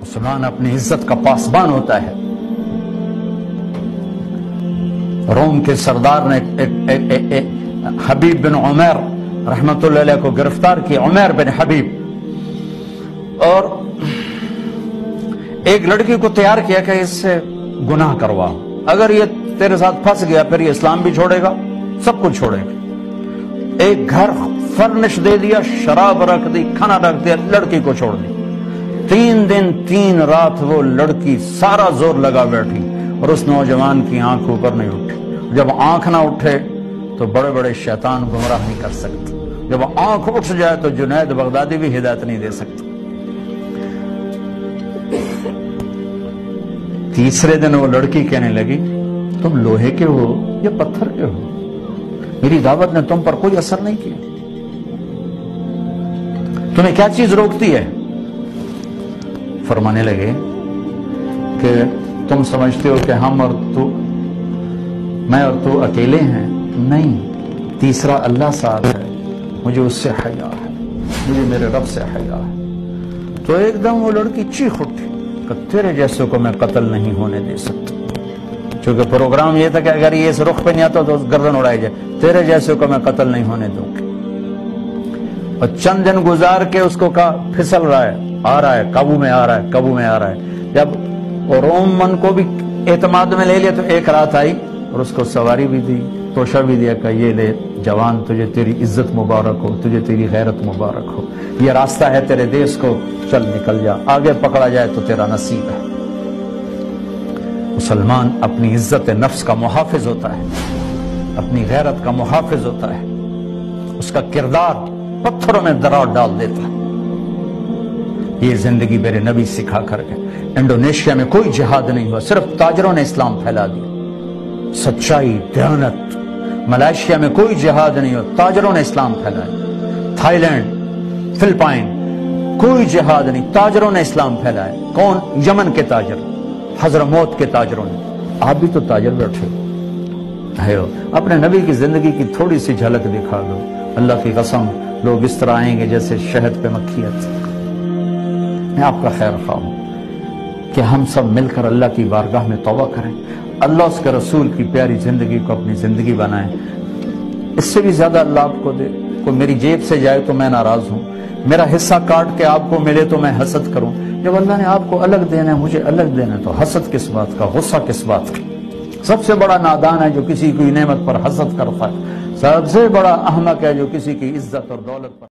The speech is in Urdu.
مسلمان اپنی عزت کا پاسبان ہوتا ہے۔ روم کے سردار نے حبیب بن عمیر رحمت اللہ علیہ کو گرفتار کیا، عمیر بن حبیب، اور ایک لڑکی کو تیار کیا کہ اس سے گناہ کروا، اگر یہ تیرے ساتھ پھنس گیا پھر یہ اسلام بھی چھوڑے گا، سب کچھ چھوڑے گا۔ ایک گھر فرنش دے دیا، شراب رکھ دی، کھانا رکھ دیا، لڑکی کو چھوڑ دی۔ 3 دن 3 رات وہ لڑکی سارا زور لگا بیٹھی اور اس نوجوان کی آنکھ اوپر نہیں اٹھی۔ جب آنکھ نہ اٹھے تو بڑے بڑے شیطان گمراہ نہیں کر سکتے، جب آنکھ اٹھ جائے تو جنید بغدادی بھی ہدایت نہیں دے سکتے۔ تیسرے دن وہ لڑکی کہنے لگی، تم لوہے کے ہو یا پتھر کے ہو؟ میری دعوت نے تم پر کوئی اثر نہیں کیا، تمہیں کیا چیز روکتی ہے؟ فرمانے لگے کہ تم سمجھتے ہو کہ ہم اور تو، میں اور تو اکیلے ہیں؟ نہیں، تیسرا اللہ ساتھ ہے، مجھے اس سے حیا ہے، مجھے میرے رب سے حیا ہے۔ تو ایک دم وہ لڑکی چیخ اٹھی کہ تیرے جیسے کو میں قتل نہیں ہونے دے سکتا، چونکہ پروگرام یہ تھا کہ اگر یہ اس رخ پہ نہیں آتا تو گردن اڑائی جائے، تیرے جیسے کو میں قتل نہیں ہونے دوں گی۔ اور چند دن گزار کے اس کو کہا پھسل رہا ہے، آ رہا ہے، قابو میں آ رہا ہے، قابو میں آ رہا ہے۔ جب رومن کو بھی اعتماد میں لے لیا تو ایک رات آئی اور اس کو سواری بھی دی، توشہ بھی دیا کہ یہ لے جوان، تجھے تیری عزت مبارک ہو، تجھے تیری غیرت مبارک ہو، یہ راستہ ہے تیرے دیس کو، چل نکل جا، آگے پکڑا جائے تو تیرا نصیب ہے۔ مسلمان اپنی عزت نفس کا محافظ ہوتا ہے، اپنی غیرت کا محافظ ہوتا ہے، اس کا کردار پتھروں میں دراڑ ڈال دیتا ہے۔ یہ زندگی میرے نبی سکھا کر گئے۔ انڈونیشیا میں کوئی جہاد نہیں ہوا، صرف تاجروں نے اسلام پھیلا دیا، سچائی، دیانت۔ ملائیشیا میں کوئی جہاد نہیں ہوا، تاجروں نے اسلام پھیلایا۔ تھائی لینڈ، فلپائن، کوئی جہاد نہیں، تاجروں نے اسلام پھیلایا۔ کون؟ یمن کے تاجر، حضرموت کے تاجروں نے۔ آپ بھی تو تاجر بیٹھے ہو، اپنے نبی کی زندگی کی تھوڑی سی جھلک دکھا دو، اللہ کی قسم لوگ اس طرح آئیں گے جیسے شہد پہ مکھیت۔ میں آپ کا خیر خواہ ہوں کہ ہم سب مل کر اللہ کی بارگاہ میں توبہ کریں، اللہ اس کے رسول کی پیاری زندگی کو اپنی زندگی بنائیں۔ اس سے بھی زیادہ اللہ آپ کو دے، کوئی میری جیب سے جائے تو میں ناراض ہوں، میرا حصہ کاٹ کے آپ کو ملے تو میں حسد کروں۔ جب اللہ نے آپ کو الگ دینا ہے، مجھے الگ دینا ہے، تو حسد کس بات کا، غصہ کس بات کا؟ سب سے بڑا نادان ہے جو کسی کی نعمت پر حسد کرتا ہے، سب سے بڑا احمق ہے جو کسی کی عزت اور دولت پر